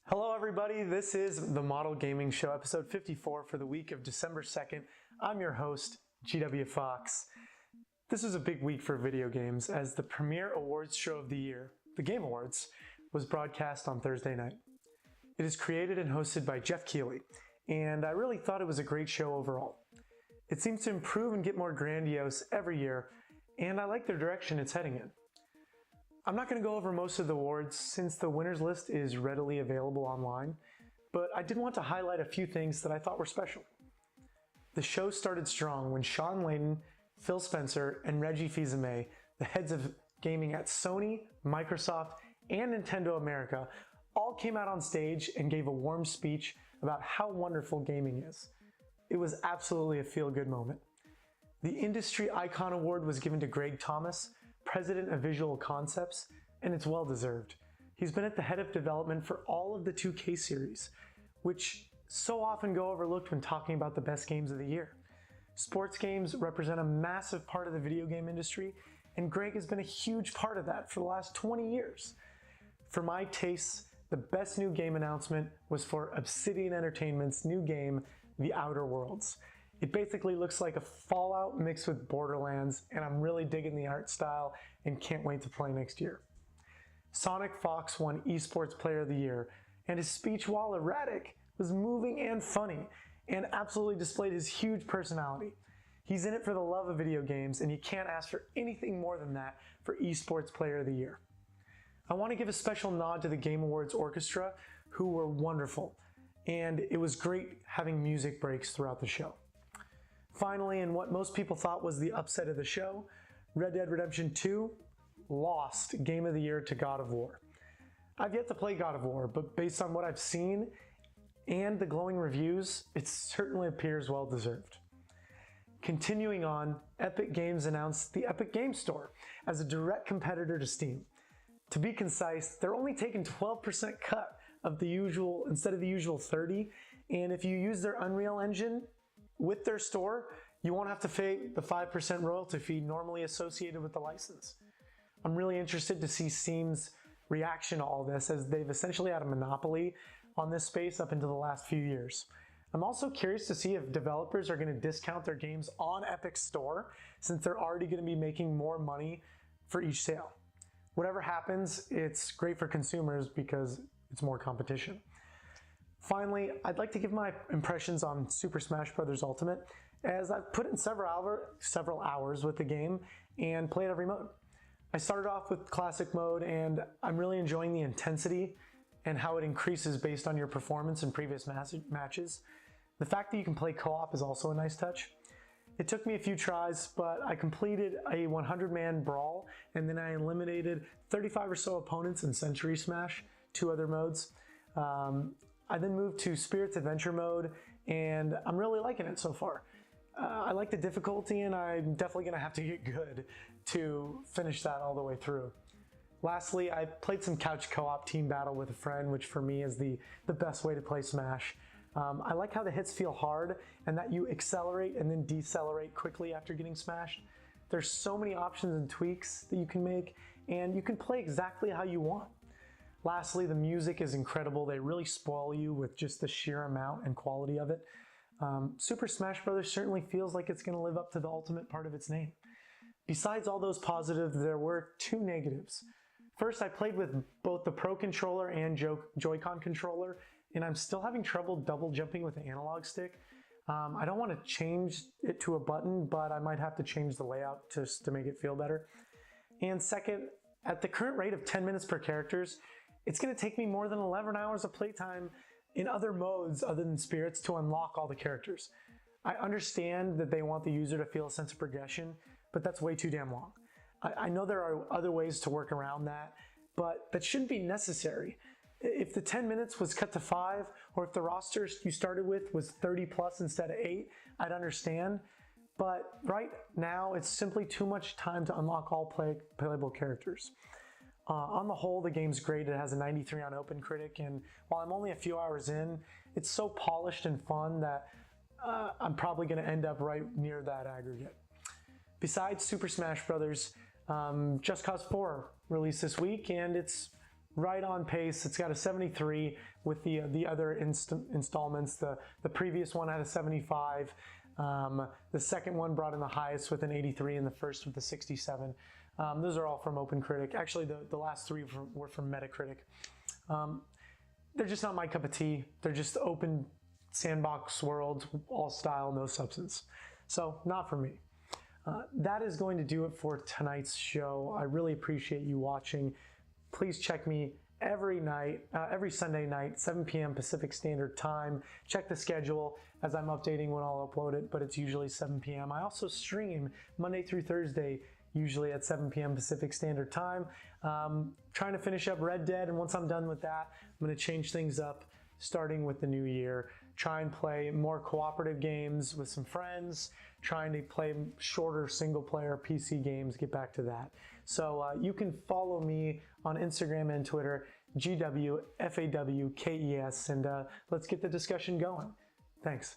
Hello everybody, this is the Model Gaming Show, episode 54 for the week of December 2nd. I'm your host, GWFawkes. This is a big week for video games as the premier awards show of the year, the Game Awards, was broadcast on Thursday night. It is created and hosted by Jeff Keighley, and I really thought it was a great show overall. It seems to improve and get more grandiose every year, and I like the direction it's heading in. I'm not going to go over most of the awards since the winners list is readily available online, but I did want to highlight a few things that I thought were special. The show started strong when Sean Layden, Phil Spencer, and Reggie Fils-Aime, the heads of gaming at Sony, Microsoft, and Nintendo America, all came out on stage and gave a warm speech about how wonderful gaming is. It was absolutely a feel-good moment. The Industry Icon Award was given to Greg Thomas, president of Visual Concepts, and it's well deserved. He's been at the head of development for all of the 2K series, which so often go overlooked when talking about the best games of the year. Sports games represent a massive part of the video game industry, and Greg has been a huge part of that for the last 20 years. For my tastes, the best new game announcement was for Obsidian Entertainment's new game, The Outer Worlds. It basically looks like a Fallout mixed with Borderlands, and I'm really digging the art style and can't wait to play next year. Sonic Fox won eSports Player of the Year, and his speech, while erratic, was moving and funny, and absolutely displayed his huge personality. He's in it for the love of video games, and you can't ask for anything more than that for eSports Player of the Year. I want to give a special nod to the Game Awards Orchestra, who were wonderful, and it was great having music breaks throughout the show. Finally, and what most people thought was the upset of the show, Red Dead Redemption 2 lost Game of the Year to God of War. I've yet to play God of War, but based on what I've seen and the glowing reviews, it certainly appears well deserved. Continuing on, Epic Games announced the Epic Games Store as a direct competitor to Steam. To be concise, they're only taking 12% cut of the usual instead of the usual 30%, and if you use their Unreal Engine with their store, you won't have to pay the 5% royalty fee normally associated with the license. I'm really interested to see Steam's reaction to all this, as they've essentially had a monopoly on this space up until the last few years. I'm also curious to see if developers are going to discount their games on Epic's store, since they're already going to be making more money for each sale. Whatever happens, it's great for consumers because it's more competition. Finally, I'd like to give my impressions on Super Smash Bros. Ultimate, as I've put in several hours with the game and played every mode. I started off with Classic mode, and I'm really enjoying the intensity and how it increases based on your performance in previous matches. The fact that you can play co-op is also a nice touch. It took me a few tries, but I completed a 100-man brawl, and then I eliminated 35 or so opponents in Century Smash, 2 other modes. I then moved to Spirit's Adventure mode, and I'm really liking it so far. I like the difficulty, and I'm definitely going to have to get good to finish that all the way through. Lastly, I played some couch co-op team battle with a friend, which for me is the best way to play Smash. I like how the hits feel hard, and that you accelerate and then decelerate quickly after getting smashed. There's so many options and tweaks that you can make, and you can play exactly how you want. Lastly, the music is incredible. They really spoil you with just the sheer amount and quality of it. Super Smash Bros. Certainly feels like it's going to live up to the ultimate part of its name. Besides all those positives, there were 2 negatives. First, I played with both the Pro Controller and Joy-Con controller, and I'm still having trouble double jumping with the analog stick. I don't want to change it to a button, but I might have to change the layout just to make it feel better. And second, at the current rate of 10 minutes per characters, it's going to take me more than 11 hours of playtime in other modes other than Spirits to unlock all the characters. I understand that they want the user to feel a sense of progression, but that's way too damn long. I know there are other ways to work around that, but that shouldn't be necessary. If the 10 minutes was cut to 5, or if the roster you started with was 30 plus instead of 8, I'd understand. But right now, it's simply too much time to unlock all playable characters. On the whole, the game's great. It has a 93 on OpenCritic, and while I'm only a few hours in, it's so polished and fun that I'm probably going to end up right near that aggregate. Besides Super Smash Bros., Just Cause 4 released this week, and it's right on pace. It's got a 73 with the other installments. The previous one had a 75. The second one brought in the highest with an 83 and the first with a 67. Those are all from OpenCritic. Actually, the last three were from Metacritic. They're just not my cup of tea. They're just open sandbox world, all style, no substance. So not for me. That is going to do it for tonight's show. I really appreciate you watching. Please check me every Sunday night, 7 p.m. Pacific Standard Time. Check the schedule as I'm updating when I'll upload it, but it's usually 7 p.m. I also stream Monday through Thursday, usually at 7 p.m. Pacific Standard Time. Trying to finish up Red Dead, and once I'm done with that, I'm going to change things up starting with the new year. Try and play more cooperative games with some friends, trying to play shorter single-player PC games, get back to that. So you can follow me on Instagram and Twitter, GWFawkes, and let's get the discussion going. Thanks.